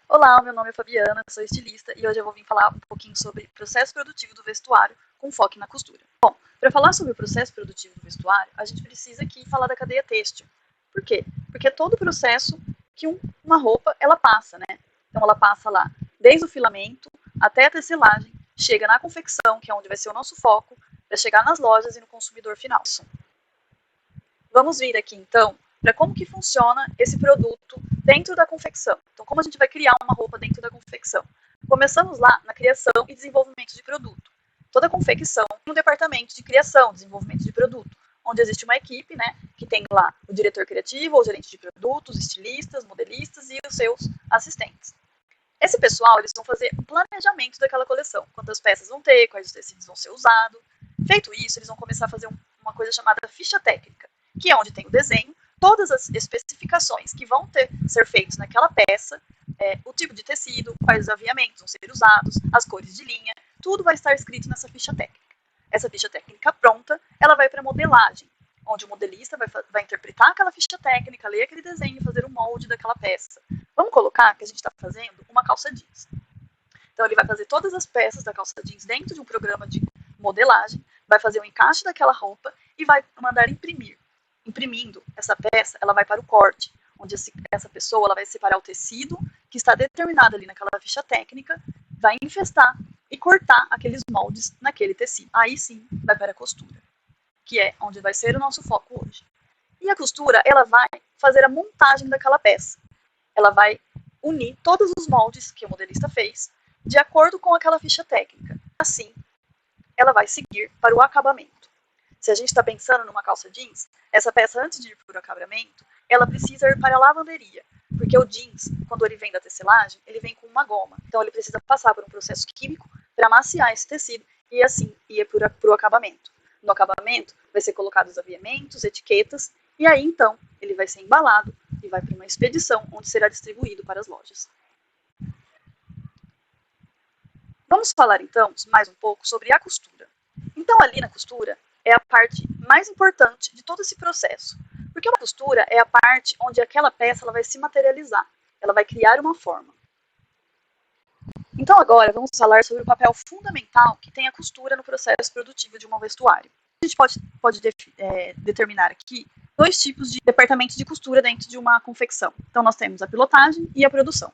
Olá, meu nome é Fabiana, sou estilista e hoje eu vou vir falar um pouquinho sobre o processo produtivo do vestuário com foco na costura. Bom, para falar sobre o processo produtivo do vestuário, a gente precisa aqui falar da cadeia têxtil. Por quê? Porque é todo o processo que uma roupa ela passa, né? Então ela passa lá desde o filamento até a tecelagem, chega na confecção, que é onde vai ser o nosso foco, para chegar nas lojas e no consumidor final. Vamos vir aqui então para como que funciona esse produto dentro da confecção. Então, como a gente vai criar uma roupa dentro da confecção? Começamos lá na criação e desenvolvimento de produto. Toda confecção tem um departamento de criação, desenvolvimento de produto, onde existe uma equipe, né, que tem lá o diretor criativo, o gerente de produtos, estilistas, modelistas e os seus assistentes. Esse pessoal, eles vão fazer um planejamento daquela coleção, quantas peças vão ter, quais os tecidos vão ser usados. Feito isso, eles vão começar a fazer uma coisa chamada ficha técnica, que é onde tem o desenho, todas as especificações que vão ser feitas naquela peça, o tipo de tecido, quais os aviamentos vão ser usados, as cores de linha, tudo vai estar escrito nessa ficha técnica. Essa ficha técnica pronta, ela vai para a modelagem, onde o modelista vai interpretar aquela ficha técnica, ler aquele desenho e fazer o molde daquela peça. Vamos colocar que a gente está fazendo uma calça jeans. Então ele vai fazer todas as peças da calça jeans dentro de um programa de modelagem, vai fazer o encaixe daquela roupa e vai mandar imprimir. Imprimindo essa peça, ela vai para o corte, onde essa pessoa ela vai separar o tecido que está determinado ali naquela ficha técnica, vai infestar e cortar aqueles moldes naquele tecido. Aí sim vai para a costura, que é onde vai ser o nosso foco hoje. E a costura, ela vai fazer a montagem daquela peça. Ela vai unir todos os moldes que o modelista fez de acordo com aquela ficha técnica. Assim, ela vai seguir para o acabamento. Se a gente está pensando numa calça jeans, essa peça, antes de ir para o acabamento, ela precisa ir para a lavanderia, porque o jeans, quando ele vem da tecelagem, ele vem com uma goma. Então ele precisa passar por um processo químico para amaciar esse tecido e assim ir para o acabamento. No acabamento, vai ser colocado os aviamentos, etiquetas, e aí então ele vai ser embalado e vai para uma expedição onde será distribuído para as lojas. Vamos falar então mais um pouco sobre a costura. Então ali na costura é a parte mais importante de todo esse processo, porque a costura é a parte onde aquela peça ela vai se materializar, ela vai criar uma forma. Então agora vamos falar sobre o papel fundamental que tem a costura no processo produtivo de um vestuário. A gente pode determinar aqui dois tipos de departamento de costura dentro de uma confecção. Então nós temos a pilotagem e a produção.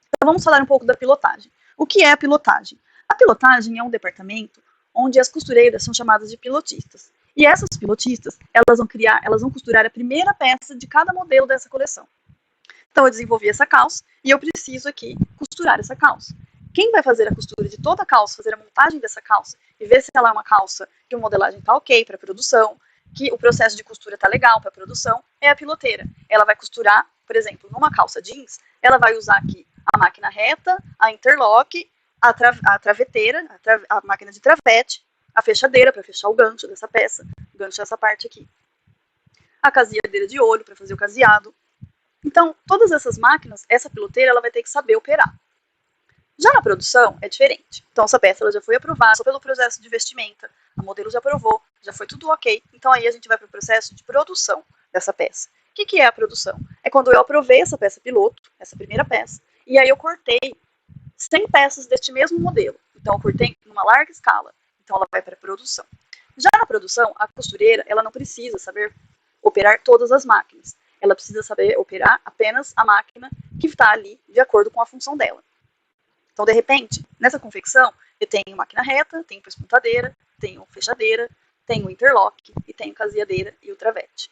Então vamos falar um pouco da pilotagem. O que é a pilotagem? A pilotagem é um departamento onde as costureiras são chamadas de pilotistas. E essas pilotistas, elas vão costurar a primeira peça de cada modelo dessa coleção. Então eu desenvolvi essa calça e eu preciso aqui costurar essa calça. Quem vai fazer a costura de toda a calça, fazer a montagem dessa calça e ver se ela é uma calça que a modelagem está ok para produção, que o processo de costura está legal para produção, é a piloteira. Ela vai costurar, por exemplo, numa calça jeans, ela vai usar aqui a máquina reta, a interlock, a traveteira, a máquina de travete, a fechadeira para fechar o gancho dessa peça, o gancho é essa parte aqui. A caseadeira de olho para fazer o caseado. Então, todas essas máquinas, essa piloteira, ela vai ter que saber operar. Já na produção, é diferente. Então, essa peça ela já foi aprovada pelo processo de vestimenta, a modelo já aprovou, já foi tudo ok. Então, aí a gente vai para o processo de produção dessa peça. O que é a produção? É quando eu aprovei essa peça piloto, essa primeira peça, e aí eu cortei 100 peças deste mesmo modelo. Então, eu cortei numa larga escala. Então, ela vai para a produção. Já na produção, a costureira, ela não precisa saber operar todas as máquinas. Ela precisa saber operar apenas a máquina que está ali de acordo com a função dela. Então, de repente, nessa confecção, eu tenho máquina reta, tenho pespontadeira, tenho fechadeira, tenho interlock e tenho caseadeira e o travete.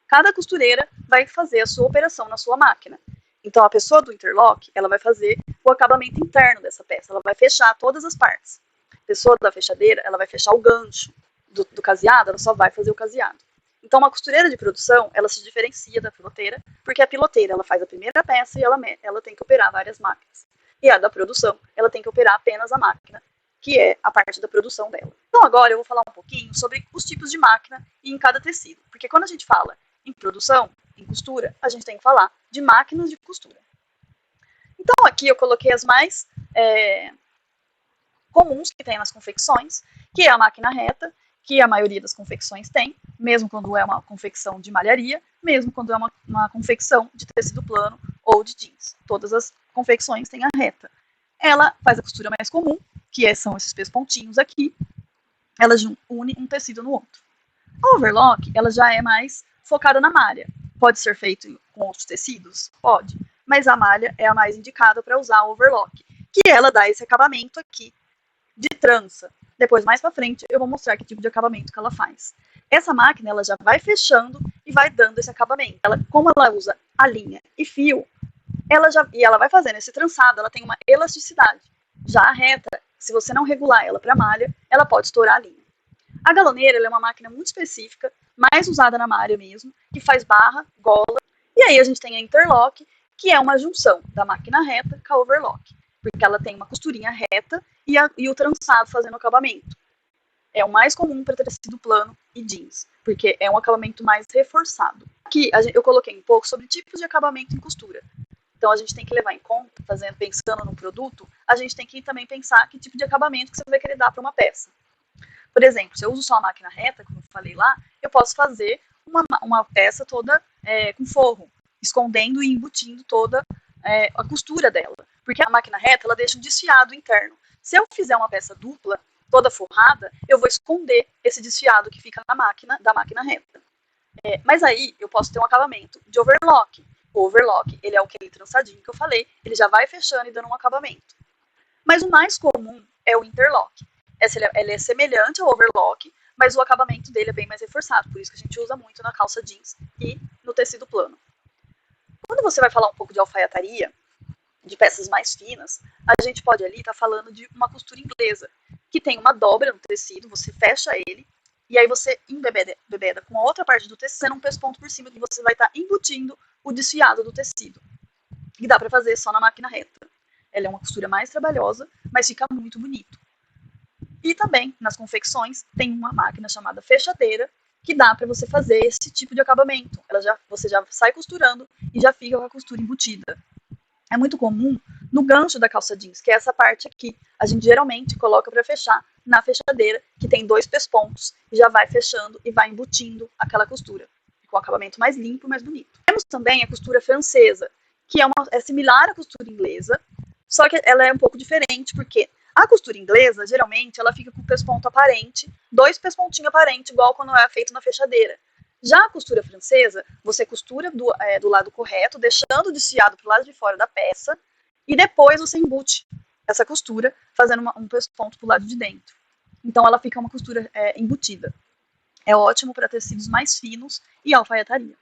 Cada costureira vai fazer a sua operação na sua máquina. Então, a pessoa do interlock, ela vai fazer o acabamento interno dessa peça, ela vai fechar todas as partes. A pessoa da fechadeira, ela vai fechar o gancho do caseado, ela só vai fazer o caseado. Então, uma costureira de produção, ela se diferencia da piloteira, porque a piloteira, ela faz a primeira peça e ela tem que operar várias máquinas. E a da produção, ela tem que operar apenas a máquina, que é a parte da produção dela. Então, agora eu vou falar um pouquinho sobre os tipos de máquina em cada tecido. Porque quando a gente fala em produção, em costura, a gente tem que falar de máquinas de costura. Então, aqui eu coloquei as mais comuns que tem nas confecções, que é a máquina reta, que a maioria das confecções tem, mesmo quando é uma confecção de malharia, mesmo quando é uma confecção de tecido plano ou de jeans. Todas as confecções têm a reta. Ela faz a costura mais comum, que são esses pespontinhos aqui. Ela une um tecido no outro. A overlock, ela já é mais focada na malha. Pode ser feito com outros tecidos? Pode. Mas a malha é a mais indicada para usar a overlock, que ela dá esse acabamento aqui de trança. Depois, mais para frente, eu vou mostrar que tipo de acabamento que ela faz. Essa máquina, ela já vai fechando e vai dando esse acabamento. Ela, como ela usa a linha e fio, ela vai fazendo esse trançado, ela tem uma elasticidade. Já a reta, se você não regular ela para malha, ela pode estourar a linha. A galoneira é uma máquina muito específica, mais usada na malha mesmo, que faz barra, gola. E aí a gente tem a interlock, que é uma junção da máquina reta com a overlock, porque ela tem uma costurinha reta e o trançado fazendo o acabamento. É o mais comum para tecido plano e jeans, porque é um acabamento mais reforçado. Aqui eu coloquei um pouco sobre tipos de acabamento em costura. Então a gente tem que levar em conta, pensando no produto, a gente tem que também pensar que tipo de acabamento que você vai querer dar para uma peça. Por exemplo, se eu uso só a máquina reta, como eu falei lá, eu posso fazer uma peça toda com forro, escondendo e embutindo toda a costura dela. Porque a máquina reta, ela deixa um desfiado interno. Se eu fizer uma peça dupla, toda forrada, eu vou esconder esse desfiado que fica da máquina reta. Mas aí eu posso ter um acabamento de overlock. O overlock, ele é aquele trançadinho que eu falei, ele já vai fechando e dando um acabamento. Mas o mais comum é o interlock. Ele é semelhante ao overlock, mas o acabamento dele é bem mais reforçado, por isso que a gente usa muito na calça jeans e no tecido plano. Quando você vai falar um pouco de alfaiataria, de peças mais finas, a gente pode ali estar falando de uma costura inglesa, que tem uma dobra no tecido, você fecha ele, e aí você embebeda com a outra parte do tecido, um pesponto por cima, que você vai estar embutindo o desfiado do tecido. E dá para fazer só na máquina reta. Ela é uma costura mais trabalhosa, mas fica muito bonito. E também, nas confecções, tem uma máquina chamada fechadeira, que dá para você fazer esse tipo de acabamento. Você já sai costurando e já fica com a costura embutida. É muito comum no gancho da calça jeans, que é essa parte aqui. A gente geralmente coloca para fechar na fechadeira, que tem 2 pespontos, e já vai fechando e vai embutindo aquela costura, com o acabamento mais limpo e mais bonito. Temos também a costura francesa, que é similar à costura inglesa, só que ela é um pouco diferente, porque a costura inglesa, geralmente, ela fica com o pesponto aparente, 2 pespontinhos aparentes, igual quando é feito na fechadeira. Já a costura francesa, você costura do lado correto, deixando o desfiado para o lado de fora da peça, e depois você embute essa costura, fazendo um pesponto para o lado de dentro. Então ela fica uma costura embutida. É ótimo para tecidos mais finos e alfaiataria.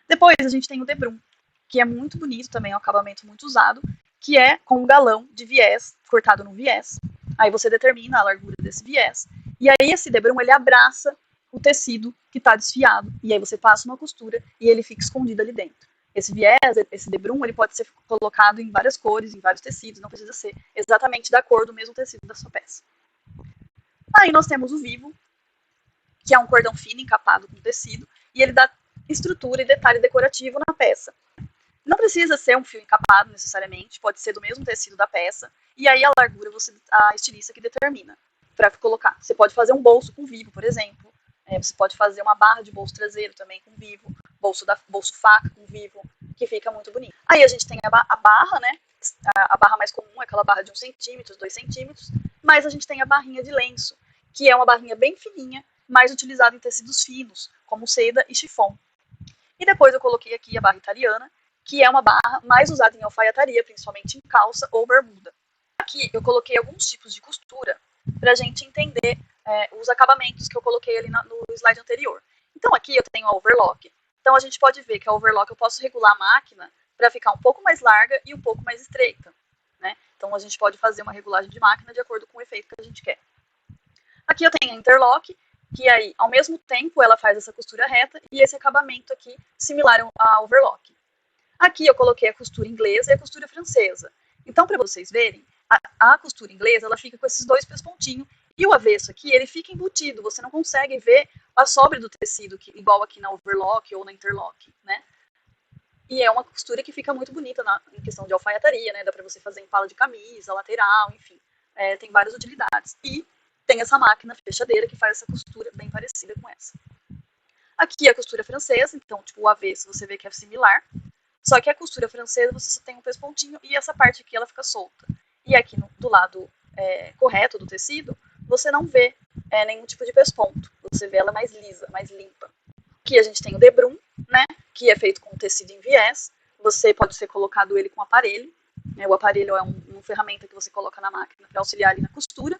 Depois a gente tem o debrum, que é muito bonito também, é um acabamento muito usado, que é com um galão de viés, cortado no viés. Aí você determina a largura desse viés, e aí esse debrum, ele abraça o tecido que está desfiado, e aí você passa uma costura e ele fica escondido ali dentro. Esse viés, esse debrum, ele pode ser colocado em várias cores, em vários tecidos, não precisa ser exatamente da cor do mesmo tecido da sua peça. Aí nós temos o vivo, que é um cordão fino encapado com tecido, e ele dá estrutura e detalhe decorativo na peça. Não precisa ser um fio encapado necessariamente, pode ser do mesmo tecido da peça, e aí a largura a estilista que determina para colocar. Você pode fazer um bolso com vivo, por exemplo, você pode fazer uma barra de bolso traseiro também com vivo, bolso faca com vivo, que fica muito bonito. Aí a gente tem a barra, né? A barra mais comum é aquela barra de 1 centímetro, 2 centímetros, mas a gente tem a barrinha de lenço, que é uma barrinha bem fininha, mais utilizada em tecidos finos, como seda e chiffon. E depois eu coloquei aqui a barra italiana, que é uma barra mais usada em alfaiataria, principalmente em calça ou bermuda. Aqui eu coloquei alguns tipos de costura para a gente entender os acabamentos que eu coloquei ali no slide anterior. Então aqui eu tenho a overlock. Então a gente pode ver que a overlock eu posso regular a máquina para ficar um pouco mais larga e um pouco mais estreita, né? Então a gente pode fazer uma regulagem de máquina de acordo com o efeito que a gente quer. Aqui eu tenho a interlock, que aí ao mesmo tempo ela faz essa costura reta e esse acabamento aqui similar à overlock. Aqui eu coloquei a costura inglesa e a costura francesa. Então, para vocês verem, a costura inglesa, ela fica com esses 2 pespontinhos, e o avesso aqui, ele fica embutido, você não consegue ver a sobra do tecido, igual aqui na overlock ou na interlock, né? E é uma costura que fica muito bonita em questão de alfaiataria, né? Dá para você fazer em pala de camisa, lateral, enfim. Tem várias utilidades. E tem essa máquina fechadeira que faz essa costura bem parecida com essa. Aqui a costura francesa, então, tipo, o avesso você vê que é similar. Só que a costura francesa você só tem um pespontinho e essa parte aqui ela fica solta. E aqui do lado correto do tecido, você não vê nenhum tipo de pesponto. Você vê ela mais lisa, mais limpa. Aqui a gente tem o debrum, né, que é feito com tecido em viés. Você pode ser colocado ele com aparelho. O aparelho é uma ferramenta que você coloca na máquina para auxiliar ali na costura.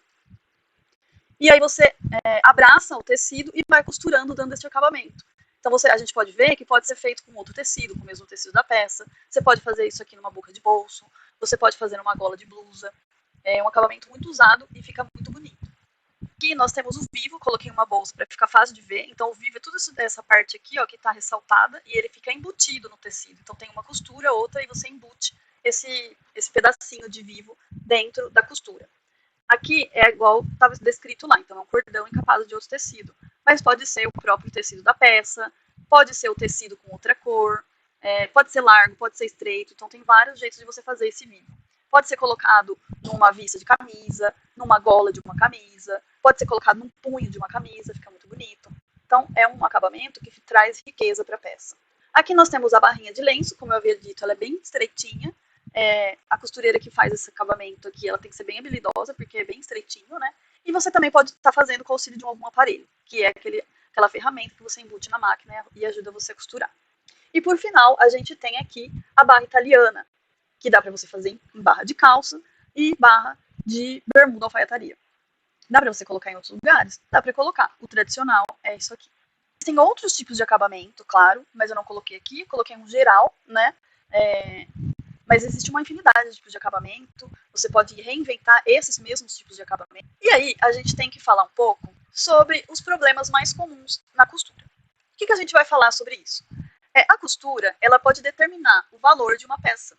E aí você abraça o tecido e vai costurando, dando esse acabamento. Então a gente pode ver que pode ser feito com outro tecido, com o mesmo tecido da peça. Você pode fazer isso aqui numa boca de bolso, você pode fazer numa gola de blusa. É um acabamento muito usado e fica muito bonito. Aqui nós temos o vivo, coloquei uma bolsa para ficar fácil de ver. Então o vivo é tudo isso dessa parte aqui, ó, que está ressaltada e ele fica embutido no tecido. Então tem uma costura, outra e você embute esse pedacinho de vivo dentro da costura. Aqui é igual estava descrito lá, então é um cordão encapado de outro tecido. Mas pode ser o próprio tecido da peça, pode ser o tecido com outra cor, pode ser largo, pode ser estreito. Então tem vários jeitos de você fazer esse vivo. Pode ser colocado numa vista de camisa, numa gola de uma camisa, pode ser colocado num punho de uma camisa, fica muito bonito. Então é um acabamento que traz riqueza para a peça. Aqui nós temos a barrinha de lenço, como eu havia dito, ela é bem estreitinha. A costureira que faz esse acabamento aqui, ela tem que ser bem habilidosa, porque é bem estreitinho, né? E você também pode estar fazendo com o auxílio de algum aparelho, que é aquela ferramenta que você embute na máquina e ajuda você a costurar. E por final, a gente tem aqui a barra italiana, que dá para você fazer em barra de calça e barra de bermuda alfaiataria. Dá para você colocar em outros lugares? Dá para colocar. O tradicional é isso aqui. Tem outros tipos de acabamento, claro, mas eu não coloquei aqui, coloquei um geral, né? Mas existe uma infinidade de tipos de acabamento, você pode reinventar esses mesmos tipos de acabamento. E aí, a gente tem que falar um pouco sobre os problemas mais comuns na costura. O que a gente vai falar sobre isso? A costura, ela pode determinar o valor de uma peça.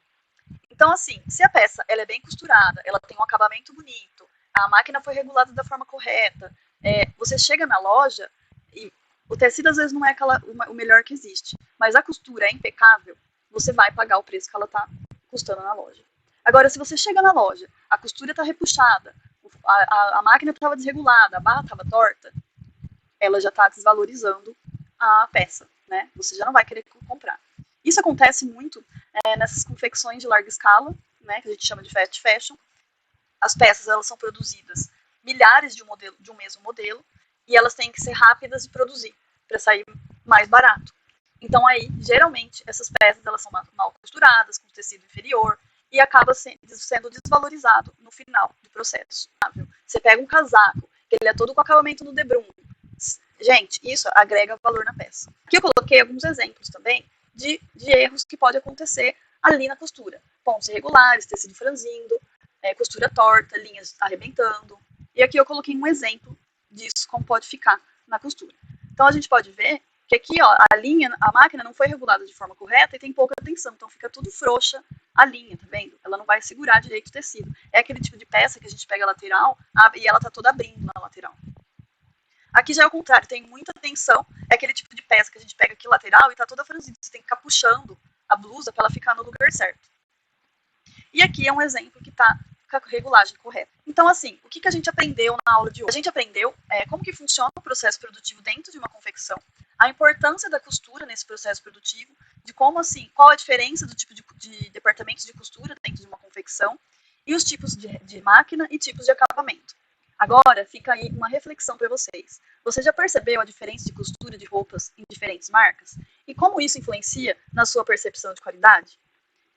Então, assim, se a peça ela é bem costurada, ela tem um acabamento bonito, a máquina foi regulada da forma correta, você chega na loja e o tecido às vezes não é o melhor que existe, mas a costura é impecável, você vai pagar o preço que ela está custando na loja. Agora, se você chega na loja, a costura está repuxada, a máquina estava desregulada, a barra estava torta, ela já está desvalorizando a peça, né? Você já não vai querer comprar. Isso acontece muito nessas confecções de larga escala, né, que a gente chama de fast fashion. As peças elas são produzidas milhares de um mesmo modelo e elas têm que ser rápidas de produzir para sair mais barato. Então aí, geralmente, essas peças elas são mal costuradas, com tecido inferior e acaba sendo desvalorizado no final do processo. Você pega um casaco, que ele é todo com acabamento no debrum. Gente, isso agrega valor na peça. Aqui eu coloquei alguns exemplos também de erros que pode acontecer ali na costura. Pontos irregulares, tecido franzindo, costura torta, linhas arrebentando. E aqui eu coloquei um exemplo disso, como pode ficar na costura. Então a gente pode ver que aqui, ó, a máquina não foi regulada de forma correta e tem pouca tensão, então fica tudo frouxa a linha, tá vendo? Ela não vai segurar direito o tecido. É aquele tipo de peça que a gente pega a lateral e ela tá toda abrindo na lateral. Aqui já é o contrário, tem muita tensão, é aquele tipo de peça que a gente pega aqui lateral e tá toda franzida, você tem que ficar puxando a blusa para ela ficar no lugar certo. E aqui é um exemplo que tá com a regulagem correta. Então, assim, o que a gente aprendeu na aula de hoje? A gente aprendeu como que funciona o processo produtivo dentro de uma confecção, a importância da costura nesse processo produtivo, de como, assim, qual a diferença do tipo de departamentos de costura dentro de uma confecção, e os tipos de máquina e tipos de acabamento. Agora, fica aí uma reflexão para vocês. Você já percebeu a diferença de costura de roupas em diferentes marcas? E como isso influencia na sua percepção de qualidade?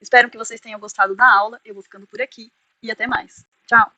Espero que vocês tenham gostado da aula. Eu vou ficando por aqui e até mais. Tchau!